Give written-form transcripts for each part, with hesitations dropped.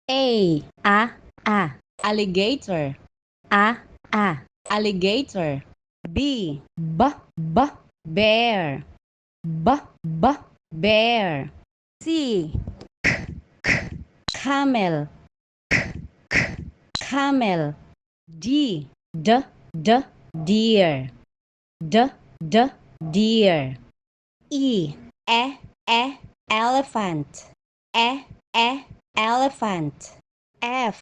A alligator. A alligator. B bear. B bear. C camel. Camel. D deer. D deer. E elephant. Elephant. F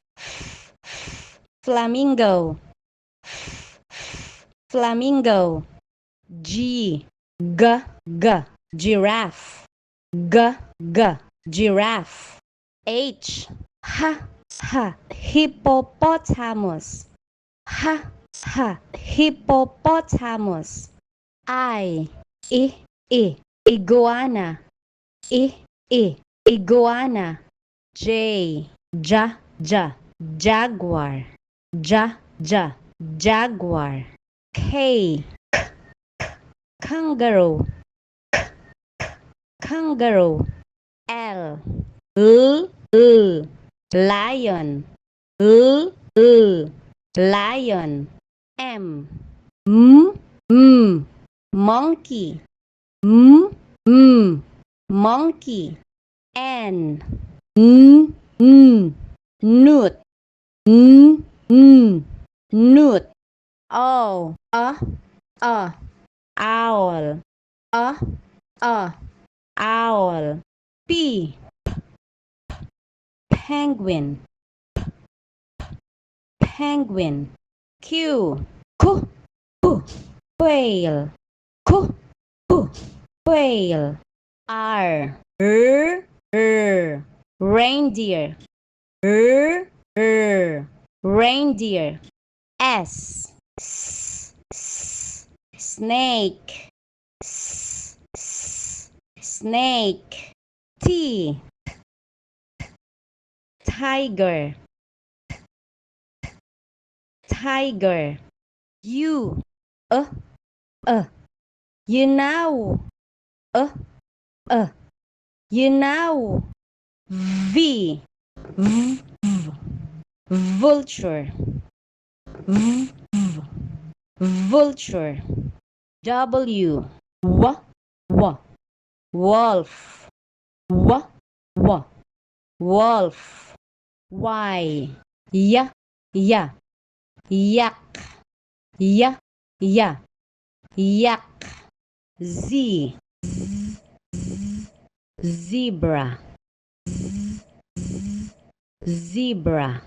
flamingo. Flamingo. G giraffe. Giraffe. H hippopotamus. Hippopotamus. I iguana. Iguana. J jaguar. Jaguar. K kangaroo. Kangaroo. L lion. Lion. M monkey. Monkey. N newt. Newt. O owl. Owl. P penguin. Penguin. Q quail. Quail. R reindeer. Reindeer. S snake. Snake. T tiger. Tiger. U you know. V vulture. Vulture. W wolf. Wolf. Y yak. Yak. Z zebra. Zebra.